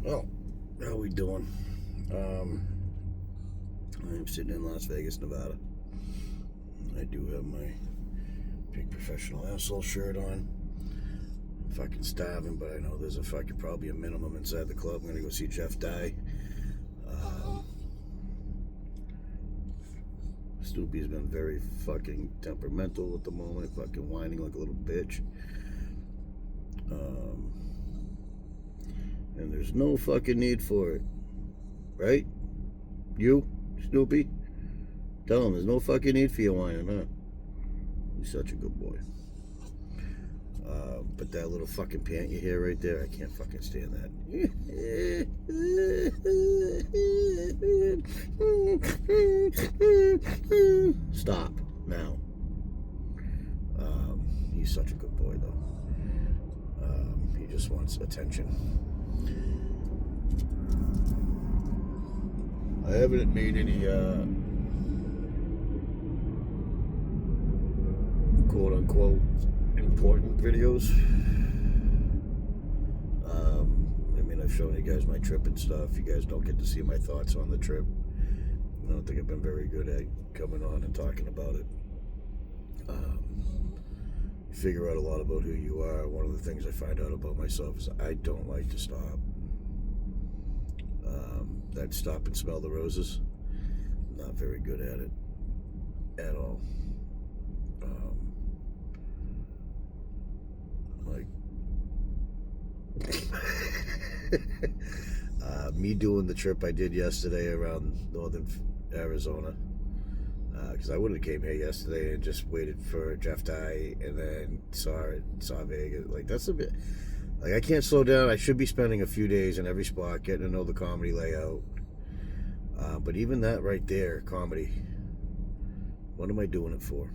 Well, how we doing? I'm sitting in Las Vegas, Nevada. I do have my big professional asshole shirt on. I'm fucking starving, but I know there's probably a minimum inside the club. I'm gonna go see Jeff Dye. Snoopy's been very fucking temperamental at the moment, fucking whining like a little bitch. And there's no fucking need for it. Right? You, Snoopy? Tell him there's no fucking need for you whining, huh? He's such a good boy. But that little fucking pant you hear right there, I can't fucking stand that. Stop now. He's such a good boy, though. He just wants attention. I haven't made any quote-unquote important videos. I've shown you guys my trip and stuff. You guys don't get to see my thoughts on the trip. I don't think I've been very good at coming on and talking about it. Figure out a lot about who you are. One of the things I find out about myself is I don't like to stop. That stop and smell the roses, not very good at it at all. Me doing the trip I did yesterday around northern Arizona, because I would have came here yesterday and just waited for Jeff Dye and then saw Vegas. Like, that's a bit, like, I can't slow down. I should be spending a few days in every spot, getting to know the comedy layout. But even that right there, comedy, what am I doing it for?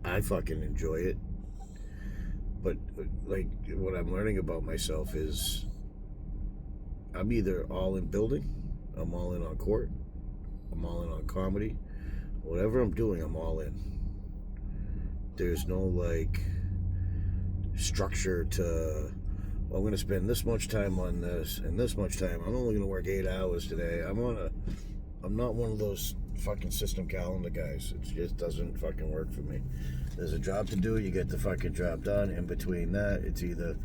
I fucking enjoy it. But, like, what I'm learning about myself is I'm either all in building, I'm all in on court, I'm all in on comedy. Whatever I'm doing, I'm all in. There's no, like, structure to, well, I'm going to spend this much time on this and this much time. I'm only going to work 8 hours today. I'm not one of those fucking system calendar guys. It just doesn't fucking work for me. There's a job to do, you get the fucking job done. In between that, it's either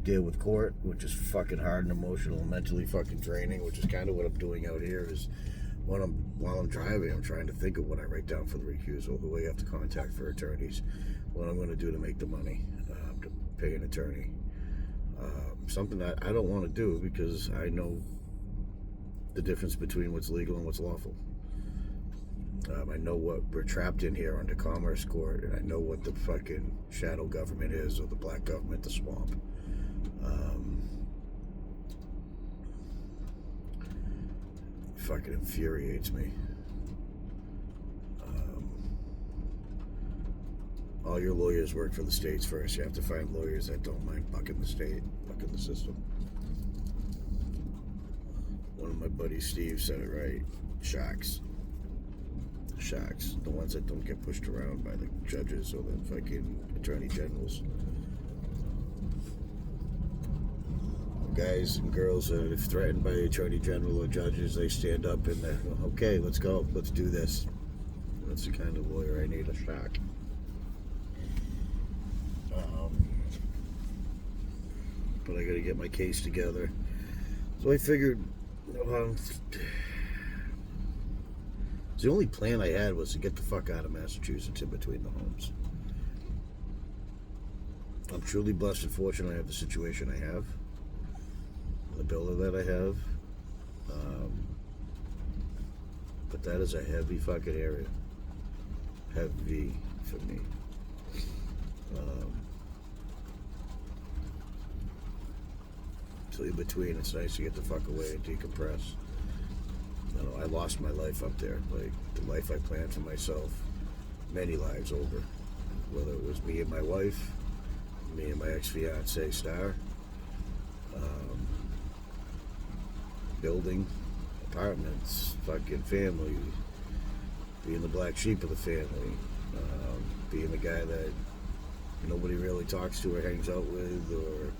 deal with court, which is fucking hard and emotional and mentally fucking draining, which is kind of what I'm doing out here. Is while I'm driving, I'm trying to think of what I write down for the recusal, who I have to contact for attorneys, what I'm going to do to make the money to pay an attorney. Something that I don't want to do because I know the difference between what's legal and what's lawful. I know what we're trapped in here under Commerce Court, and I know what the fucking shadow government is, or the black government, the swamp. Fucking infuriates me. All your lawyers work for the states first. You have to find lawyers that don't mind bucking the state, bucking the system. One of my buddies, Steve, said it right. Sharks, the ones that don't get pushed around by the judges or the fucking attorney generals. Guys and girls that if threatened by the attorney general or judges, they stand up and they're, okay, let's go, let's do this. That's the kind of lawyer I need, a shark. But I gotta get my case together. So I figured, the only plan I had was to get the fuck out of Massachusetts in between the homes. I'm truly blessed and fortunate I have the situation I have, the builder that I have. But that is a heavy fucking area. Heavy for me. So in between, it's nice to get the fuck away and decompress. I lost my life up there, like the life I planned for myself many lives over. Whether it was me and my wife, me and my ex-fiance Star, building, apartments, fucking family, being the black sheep of the family, being the guy that nobody really talks to or hangs out with, or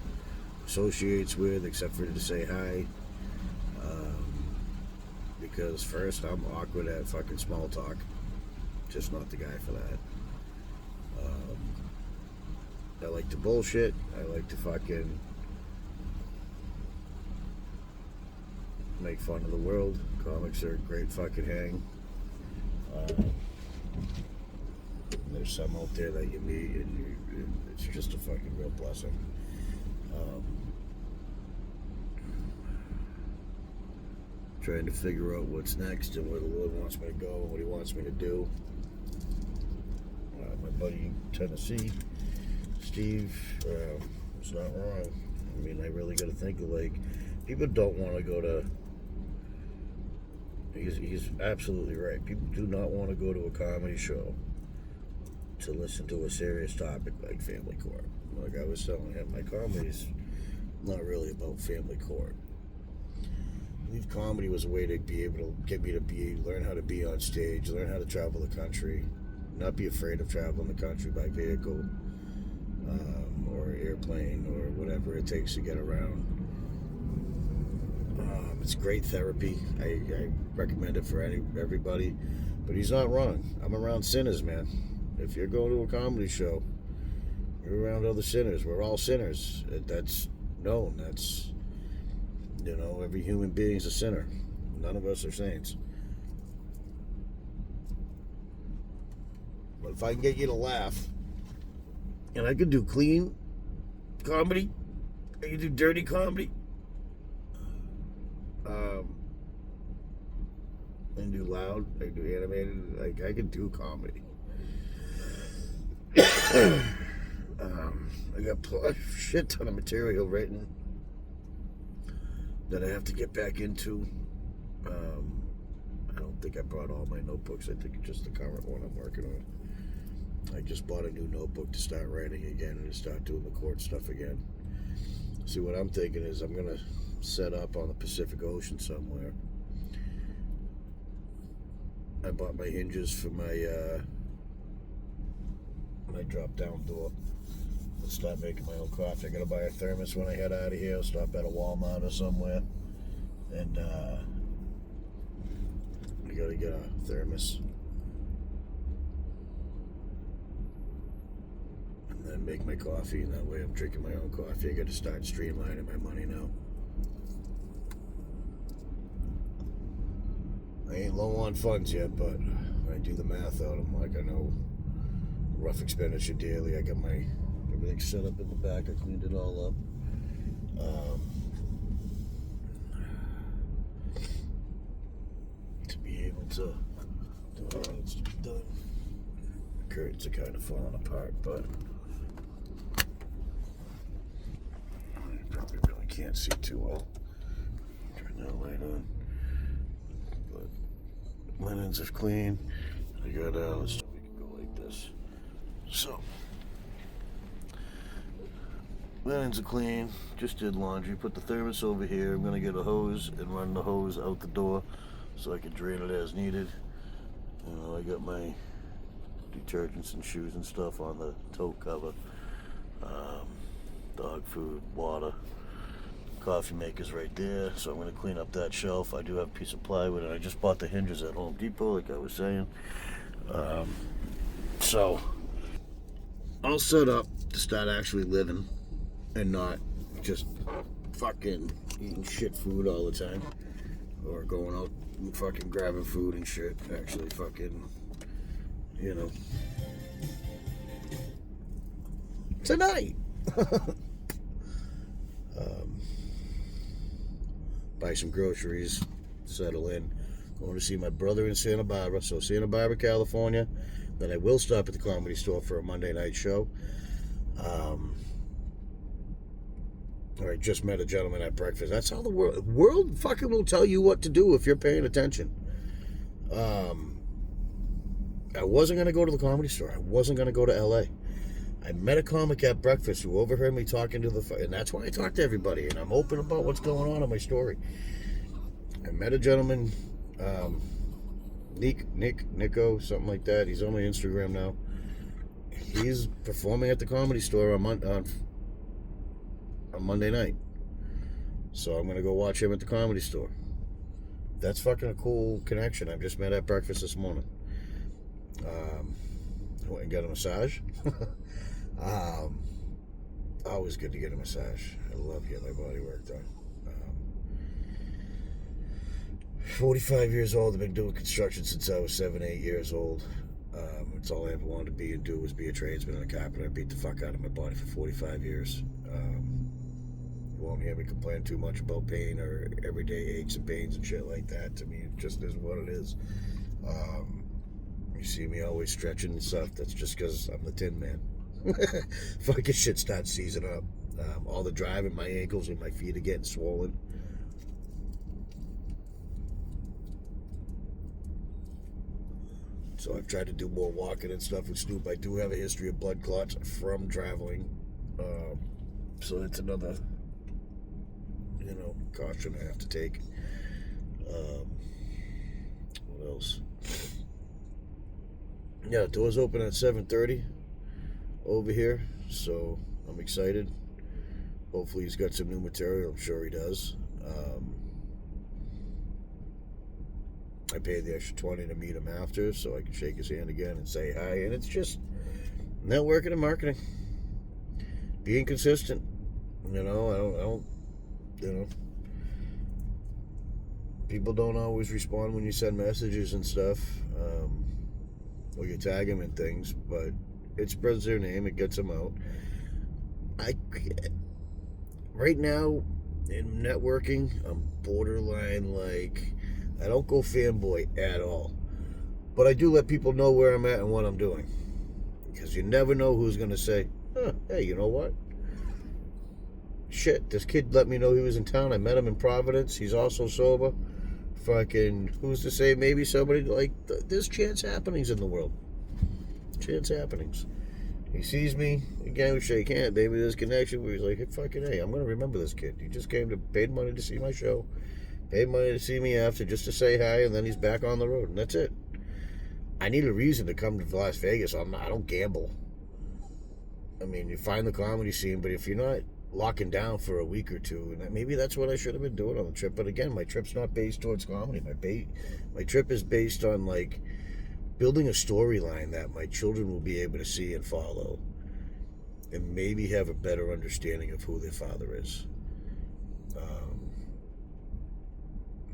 associates with, except for to say hi. Because first, I'm awkward at fucking small talk. Just not the guy for that. I like to bullshit. I like to fucking make fun of the world. Comics are a great fucking hang. There's some out there that you meet, and it's just a fucking real blessing. Trying to figure out what's next and where the Lord wants me to go and what He wants me to do. My buddy in Tennessee, Steve, was not wrong. I mean, I really got to think of, like, people don't want to go to. He's absolutely right. People do not want to go to a comedy show to listen to a serious topic like family court. Like I was telling him, my comedy's not really about family court. I believe comedy was a way to be able to get me to learn how to be on stage, learn how to travel the country, not be afraid of traveling the country by vehicle or airplane or whatever it takes to get around. It's great therapy. I recommend it for everybody. But he's not wrong. I'm around sinners, man. If you're going to a comedy show, you're around other sinners. We're all sinners. That's known. That's, every human being's a sinner. None of us are saints. But if I can get you to laugh, and I can do clean comedy, I can do dirty comedy, and do loud, I can do animated, I can do comedy. I got a shit ton of material written that I have to get back into. I don't think I brought all my notebooks. I think it's just the current one I'm working on. I just bought a new notebook to start writing again and to start doing the court stuff again. See, what I'm thinking is I'm going to set up on the Pacific Ocean somewhere. I bought my hinges for my drop-down door. I'll start making my own coffee. I gotta buy a thermos when I head out of here. I'll stop at a Walmart or somewhere. And I gotta get a thermos. And then make my coffee, and that way I'm drinking my own coffee. I gotta start streamlining my money now. I ain't low on funds yet, but when I do the math out, I'm like, I know rough expenditure daily. I got my everything set up in the back. I cleaned it all up. To be able to do what needs to be done. The curtains are kind of falling apart, but I probably really can't see too well. Turn that light on. But linens are clean. I got we can go like this. So linens are clean. Just did laundry. Put the thermos over here. I'm gonna get a hose and run the hose out the door so I can drain it as needed. I got my detergents and shoes and stuff on the tote cover. Dog food, water, coffee maker's right there. So I'm gonna clean up that shelf. I do have a piece of plywood, and I just bought the hinges at Home Depot, like I was saying. So I'll set up to start actually living and not just fucking eating shit food all the time or going out and fucking grabbing food and shit. Actually fucking, tonight. Buy some groceries, settle in. Going to see my brother in Santa Barbara. So Santa Barbara, California. Then I will stop at the Comedy Store for a Monday night show. I just met a gentleman at breakfast. That's how the world fucking will tell you what to do if you're paying attention. I wasn't going to go to the Comedy Store. I wasn't going to go to LA. I met a comic at breakfast who overheard me talking to and that's why I talk to everybody, and I'm open about what's going on in my story. I met a gentleman, Nico, something like that. He's on my Instagram now. He's performing at the Comedy Store on on Monday night. So I'm going to go watch him at the Comedy Store. That's fucking a cool connection. I just met at breakfast this morning. I went and got a massage. Always good to get a massage. I love getting my body work done. 45 years old. I've been doing construction since I was 7, 8 years old. It's all I ever wanted to be and do was be a tradesman and a carpenter. I beat the fuck out of my body for 45 years. You won't hear me complain too much about pain or everyday aches and pains and shit like that. To me, it just is what it is. You see me always stretching and stuff. That's just because I'm the Tin Man. Fucking shit starts seizing up. All the driving, my ankles and my feet are getting swollen. So I've tried to do more walking and stuff with Snoop. I do have a history of blood clots from traveling. So it's another, caution I have to take. What else? Yeah, doors open at 7:30 over here. So I'm excited. Hopefully he's got some new material. I'm sure he does. I paid the extra $20 to meet him after so I can shake his hand again and say hi. And it's just networking and marketing. Being consistent. I don't people don't always respond when you send messages and stuff. Or you tag them in things, but it spreads their name, it gets them out. Right now, in networking, I'm borderline I don't go fanboy at all. But I do let people know where I'm at and what I'm doing. Because you never know who's going to say, hey, you know what? Shit, this kid let me know he was in town. I met him in Providence. He's also sober. Fucking, who's to say maybe somebody, there's chance happenings in the world. Chance happenings. He sees me, again, we shake hands. Maybe there's a connection where he's like, hey, fucking hey, I'm going to remember this kid. He just paid money to see my show. Paid money to see me after just to say hi, and then he's back on the road, and that's it. I need a reason to come to Las Vegas. I don't gamble. I mean, you find the comedy scene, but if you're not locking down for a week or two, and maybe that's what I should have been doing on the trip. But again, my trip's not based towards comedy. My trip is based on building a storyline that my children will be able to see and follow, and maybe have a better understanding of who their father is.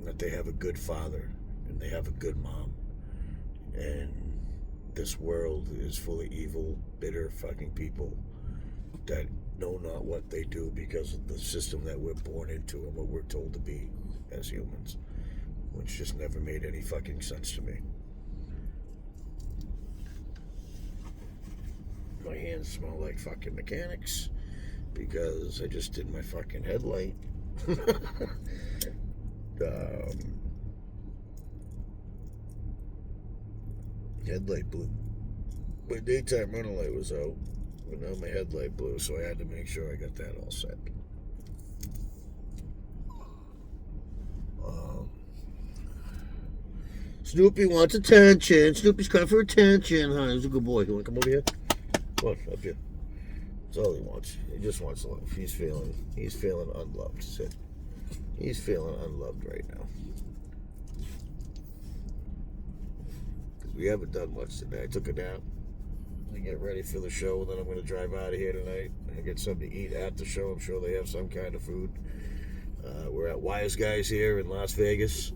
That they have a good father and they have a good mom, and this world is full of evil, bitter fucking people that know not what they do because of the system that we're born into and what we're told to be as humans, which just never made any fucking sense to me. My hands smell like fucking mechanics because I just did my fucking headlight. Headlight blew. My daytime running light was out, but now my headlight blew, so I had to make sure I got that all set. Snoopy wants attention. Snoopy's coming for attention. Huh? He's a good boy. You want to come over here? Come on, up here. That's all he wants. He just wants love. He's feeling unloved. Sit. He's feeling unloved right now. Because we haven't done much today. I took a nap. I get ready for the show, and then I'm going to drive out of here tonight. I get something to eat at the show. I'm sure they have some kind of food. We're at Wise Guys here in Las Vegas.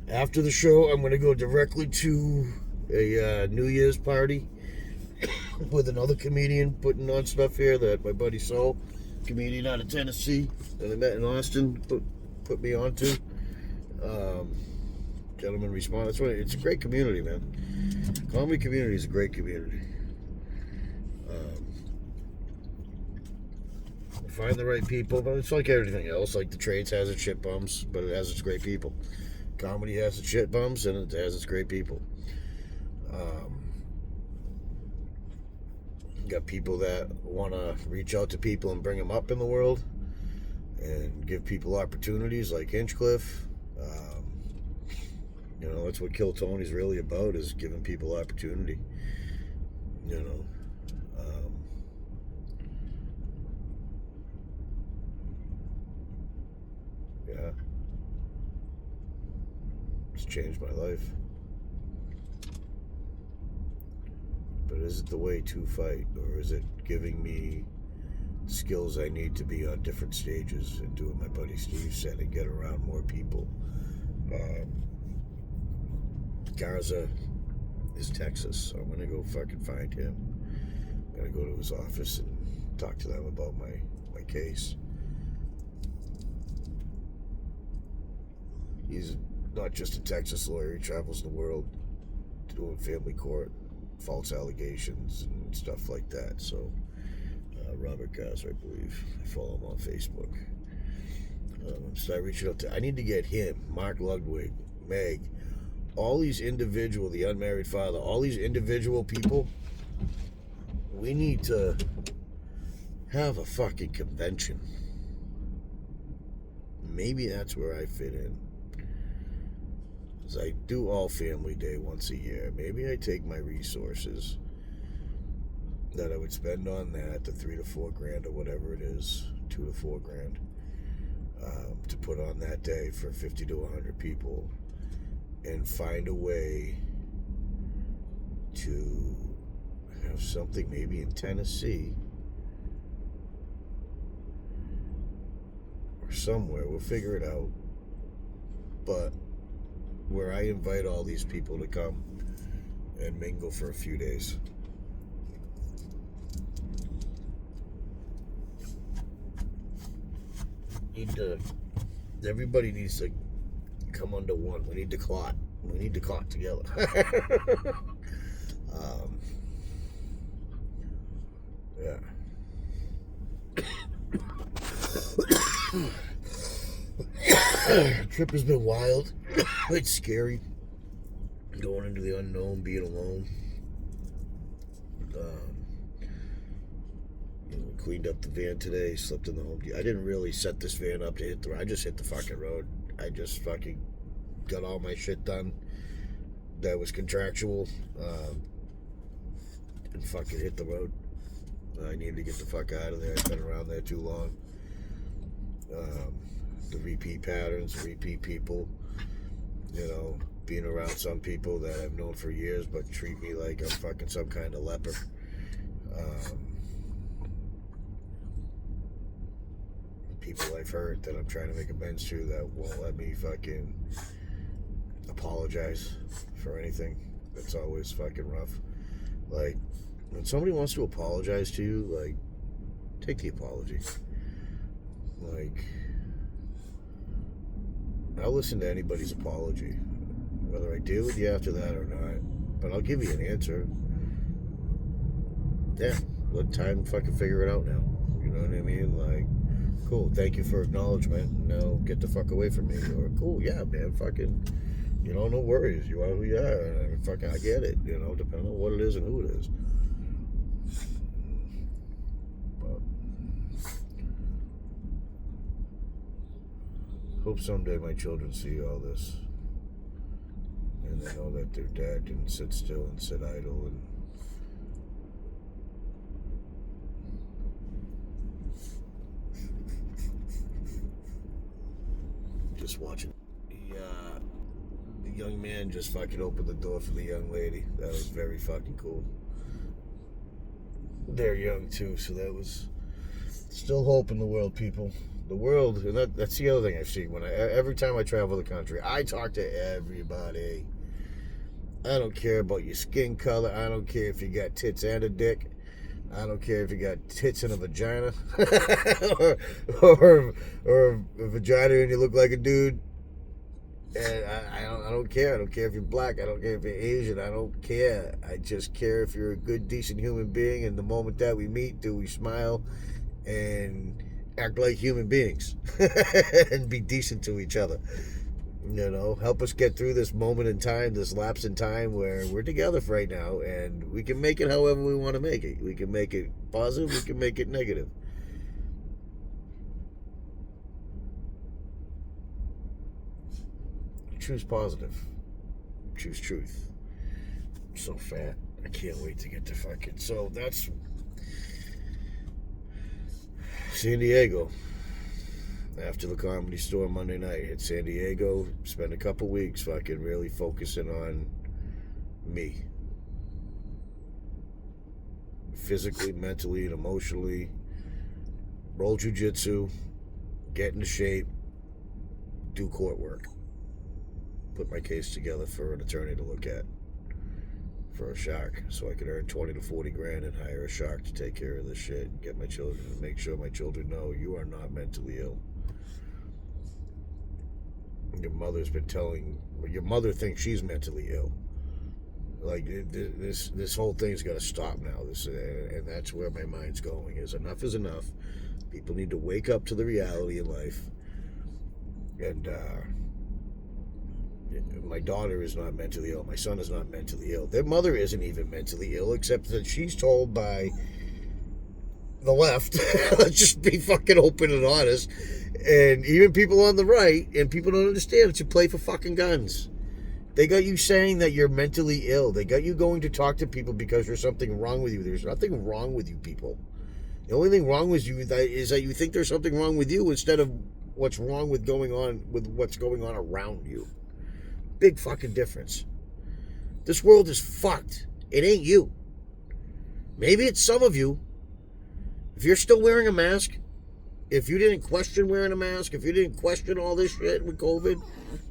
After the show, I'm going to go directly to a New Year's party with another comedian putting on stuff here that my buddy Saul, comedian out of Tennessee, that I met in Austin, put me on to. Gentleman responded. It's a great community, man. Comedy community is a great community. Find the right people, but it's like everything else. Like the trades has its shit bums, but it has its great people. Comedy has its shit bums, and it has its great people. Got people that want to reach out to people and bring them up in the world and give people opportunities like Hinchcliffe. That's what Kill Tony's really about, is giving people opportunity. It's changed my life. But is it the way to fight, or is it giving me skills I need to be on different stages and do what my buddy Steve said and get around more people? Garza is Texas, so I'm gonna go fucking find him. I'm gonna go to his office and talk to them about my case. He's not just a Texas lawyer, he travels the world doing family court, false allegations and stuff like that. So Robert Garza, I believe. I follow him on Facebook. So I reached out to, I need to get him, Mark Ludwig, Meg, all these individual, the unmarried father, all these individual people. We need to have a fucking convention. Maybe that's where I fit in. Because I do all family day once a year. Maybe I take my resources that I would spend on that, the $3 to $4 grand or whatever it is, $2 to $4 grand, to put on that day for 50 to 100 people, and find a way to have something maybe in Tennessee or somewhere. We'll figure it out. But where I invite all these people to come and mingle for a few days. Everybody needs to come under one. We need to clot. We need to clot together. Yeah. Trip has been wild. It's scary. Going into the unknown, being alone. Cleaned up the van today, slept in the home. I didn't really set this van up to hit the road. I just hit the fucking road. I just fucking got all my shit done that was contractual, and fucking hit the road. I needed to get the fuck out of there. I've been around there too long. The repeat patterns, repeat people, you know, being around some people that I've known for years but treat me like I'm fucking some kind of leper. People I've hurt that I'm trying to make amends to that won't let me fucking apologize for anything. That's always fucking rough. Like, when somebody wants to apologize to you, like, take the apology. Like, I'll listen to anybody's apology, whether I deal with you after that or not, but I'll give you an answer. Yeah, let time fucking figure it out now. You know what I mean? Like, cool, thank you for acknowledgement. Now get the fuck away from me. Or cool, yeah, man, fucking, you know, no worries. You are who you are. Fucking, I get it. You know, depending on what it is and who it is. But hope someday my children see all this and they know that their dad didn't sit still and sit idle and just watching. The young man just fucking opened the door for the young lady. That was very fucking cool. They're young too, so that was still hope in the world, people. The world, and that's the other thing I see when every time I travel the country, I talk to everybody. I don't care about your skin color. I don't care if you got tits and a dick. I don't care if you got tits and a vagina, or a vagina and you look like a dude. And I don't care. I don't care if you're black. I don't care if you're Asian. I don't care. I just care if you're a good, decent human being. And the moment that we meet, do we smile and act like human beings and be decent to each other? You know, help us get through this moment in time, this lapse in time where we're together for right now, and we can make it however we want to make it. We can make it positive. We can make it negative. Choose positive. Choose truth. I'm so fat. I can't wait to get to fucking... So that's San Diego. after the Comedy Store Monday night, hit San Diego, spend a couple weeks fucking really focusing on me. Physically, mentally, and emotionally. Roll jiu-jitsu, get into shape, do court work. Put my case together for an attorney to look at for a shark, so I could earn 20 to 40 grand and hire a shark to take care of this shit and get my children and make sure my children know you are not mentally ill. Your mother thinks she's mentally ill. Like, this whole thing's got to stop now. And that's where my mind's going. Is enough is enough. People need to wake up to the reality in life. And my daughter is not mentally ill. My son is not mentally ill. Their mother isn't even mentally ill, except that she's told by the left, let's just be fucking open and honest, and even people on the right, and people don't understand that you play for fucking guns. They got you saying that you're mentally ill. They got you going to talk to people because there's something wrong with you. There's nothing wrong with you, people. The only thing wrong with you is that you think there's something wrong with you instead of what's wrong with what's going on around you. Big fucking difference. This world is fucked. It ain't you. Maybe it's some of you. If you're still wearing a mask, if you didn't question wearing a mask, if you didn't question all this shit with COVID,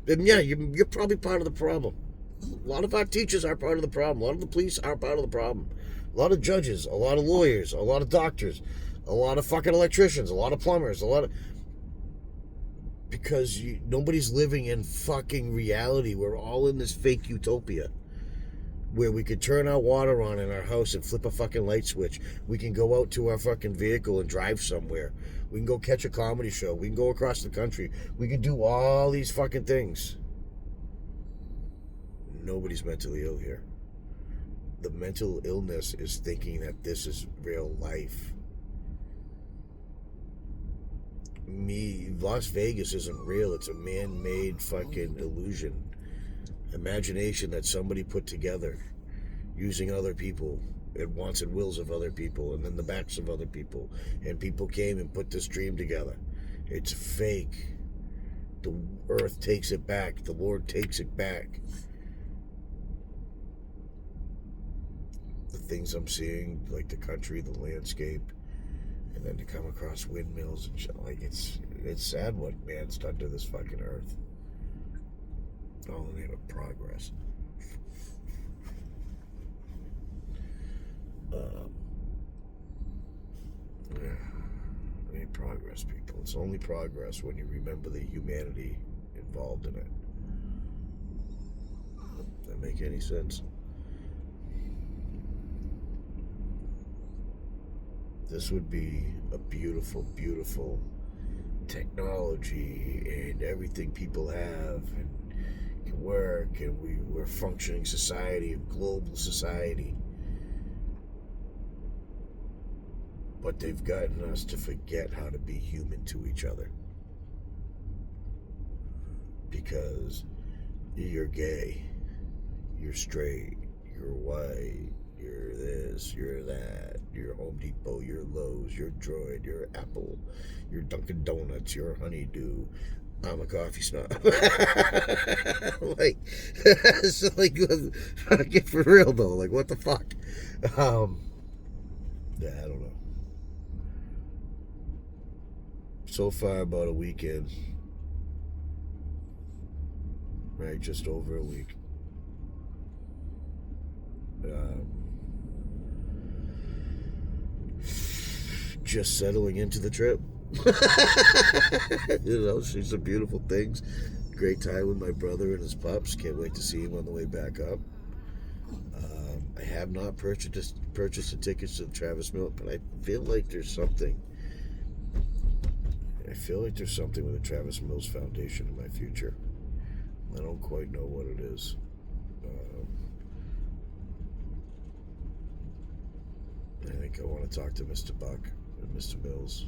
then yeah, you're probably part of the problem. A lot of our teachers are part of the problem. A lot of the police are part of the problem. A lot of judges, a lot of lawyers, a lot of doctors, a lot of fucking electricians, a lot of plumbers, because nobody's living in fucking reality. We're all in this fake utopia where we could turn our water on in our house and flip a fucking light switch. We can go out to our fucking vehicle and drive somewhere. We can go catch a comedy show. We can go across the country. We can do all these fucking things. Nobody's mentally ill here. The mental illness is thinking that this is real life. Las Vegas isn't real. It's a man-made fucking illusion. Imagination that somebody put together using other people and wants and wills of other people and then the backs of other people, and people came and put this dream together. It's fake. The earth takes it back. The Lord takes it back. The things I'm seeing, like the country, the landscape, and then to come across windmills and shit, like it's sad what man's done to this fucking earth. All in the name of progress. It ain't progress, people. It's only progress when you remember the humanity involved in it. Does that make any sense? This would be a beautiful, beautiful technology and everything people have and can work, and we're a functioning society, a global society. But they've gotten us to forget how to be human to each other. Because you're gay, you're straight, you're white, you're this, you're that, you're Home Depot, you're Lowe's, you're Droid, you're Apple, you're Dunkin' Donuts, you're Honeydew, I'm a coffee snob. Like, it's like, get for real though, like what the fuck? Yeah, I don't know. So far, about a weekend. Right, just over a week. Just settling into the trip. See some beautiful things. Great time with my brother and his pups. Can't wait to see him on the way back up. I have not purchased the tickets to the Travis Mills, but I feel like there's something. I feel like there's something with the Travis Mills Foundation in my future. I don't quite know what it is. I think I want to talk to Mr. Buck and Mr. Mills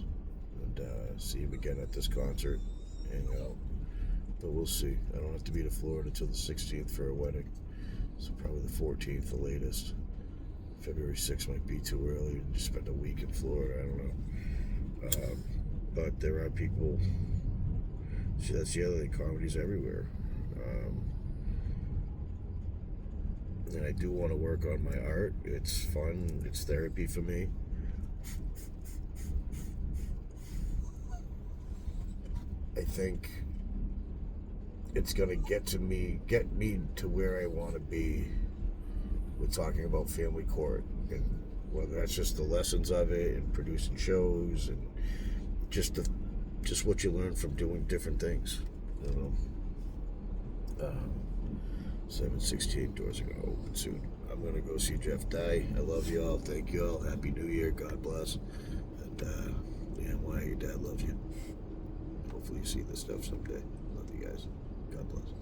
and see him again at this concert. Hang out. But we'll see. I don't have to be to Florida until the 16th for a wedding. So probably the 14th, the latest. February 6th might be too early. Just spend a week in Florida. I don't know. But there are people See, that's the other thing. Comedy's everywhere. And I do want to work on my art. It's fun. It's therapy for me. I think it's gonna get me to where I want to be with talking about family court, and whether that's just the lessons of it and producing shows and just what you learn from doing different things, you know. 7:68 doors are gonna open soon. I'm gonna go see Jeff die. I love you all. Thank you all. Happy New Year. God bless. And yeah, why your dad loves you. Hopefully you see this stuff someday. Love you guys. God bless.